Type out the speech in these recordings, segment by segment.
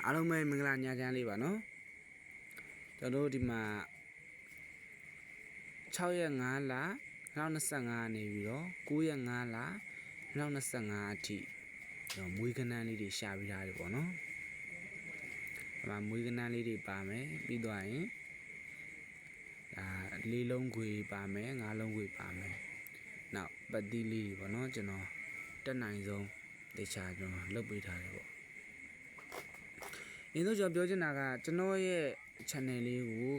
အားလုံးပဲမင်္ဂလာညချမ်းလေးပါနော်ကျွန်တော်တို့ဒီမှာ6ရက်5လ2025နေပြီးတော့9ရက်5လ2025အထိမွေးကနန်းလေးတွေရှာပြီးထားတယ်ပေါ့နော်ဒီမှာမွေးကနန်းလေးတွေပါမယ်ပြီးသွားရင်ဒါလေးလုံးခွေပါမယ်ငါးလုံးခွေပါမယ်နောက်ပတ်တိလေးတွေပေါ့နော်ကျွန်တော်တက်နိုင်ဆုံးတခြားကျွန်တော်လုပ်ပေးထားတယ်ပေါ့ကျွန်တော်ပြောချင်တာကကျွန်တော်ရဲ့ channel လေးကို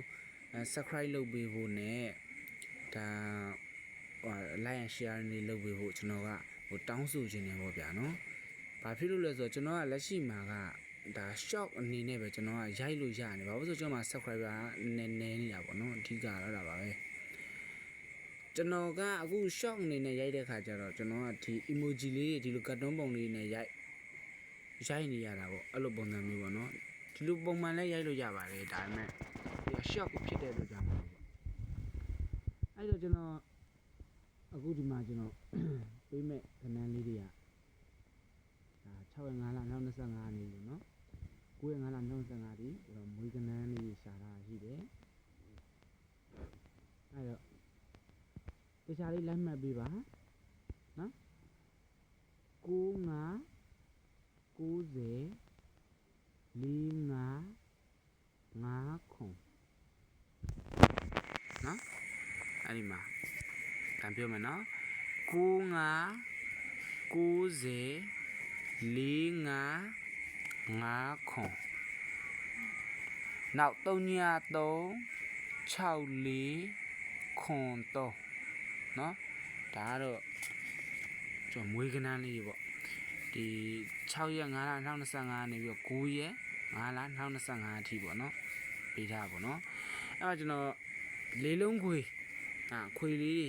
subscribe လုပ်ပေးဖို့နဲ့ဒါ like and share လေးလုပ်ပေးဖို့ကျွန်တော်ကတောင်းဆိုခြင်းနေပေါ့ဗျာနော်။ဘာဖြစ်လို့လဲဆိုတော့ကျွန်တော်ကလက်ရှိမှာကဒါ short အနေနဲ့ပဲကျွန်တော်ကရိုက်လို့ရနေပါဘူးဆိုတော့ကျွန်တော် subscriber နည်းနေတာပေါ့နော်အထူးကတော့ဒါပါပဲကျွန်တော်ကအခု short အနေနဲ့ရိုက်တဲ့ခါကျတော့ကျွန်တော်ကဒီ emoji လေးတွေဒီလို cartoon ပုံလေးနဲ့ရိုက်နေရတာပေါ့အဲ့လိုပုံစံမျိုးပေါ့နော်ဒီလိုပုံမှန်လည်းရိုက်လို့ရပါတယ်ဒါပေမဲ့ဒီ short ကိုဖြစ်တဲ့အတွက်ကြောင့်ပေါ့အဲ့တော့ကျွန်တော်အခုဒီမှာကျွန်တော်ပေးမဲ့ခဏန်းလေးတွေကဒါ6ရက်5လ2025နေလို့နော်9ရက်5လ2025ဒီကျွန်တော်မွေးခဏန်းလေးရှာတာရှိတယ်အဲ့တော့တခြားလေးလိုက်မှတ်ပေးပါနော်95 90 45 ခုနော်အဲ့ဒီမှာပြန်ပြောမယ်နော်95 90 45 ခုနောက်33 64ခွန်တော့နော်ဒါကတော့ကျွန်တော်မွေးကနန်းလေးပေါ့ဒီ6ရက်5လ2025နေပြီးတော့9ရက်5လ2025အထိပေါ့နော်ပေးထားပါပေါ့နော်အဲ့တော့ကျွန်တော်လေးလုံးခွေခွေလေး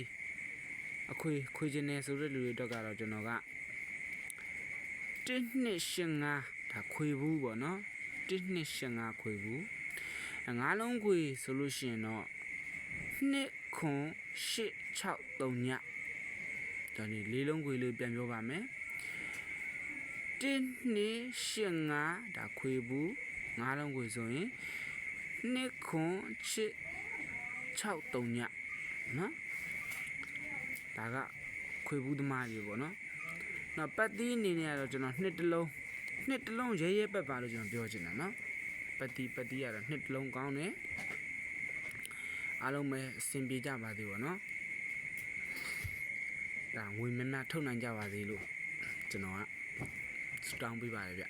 ခွေခြင်းနေဆိုတဲ့လူတွေတော့ကတော့ကျွန်တော်က1285ဒါခွေဘူးပေါ့နော်1285ခွေဘူးငါးလုံးခွေဆိုလို့ရှိရင်တော့2.863ညဒါနေလေးလုံးခွေလေးပြန်ပြောပါမယ်1285ဒါခွေဘူးငါးလုံးခွေဆိုရင်2.863ညနော်ဒါကခွေဘူးသမားကြီးပေါ့နော်နောက်ပတ်သီးအနေနဲ့ကတော့ကျွန်တော်နှစ်တလုံးရဲပတ်ပါလို့ကျွန်တော်ပြောချင်တာနော်ပတ်သီးကတော့နှစ်တလုံးကောင်းတယ်အားလုံးပဲအဆင်ပြေကြပါသေးပေါ့နော်ဒါငွေများများထုတ်နိုင်ကြပါသေးလို့ကျွန်တော်ကစတောင်းပေးပါတယ်ဗျ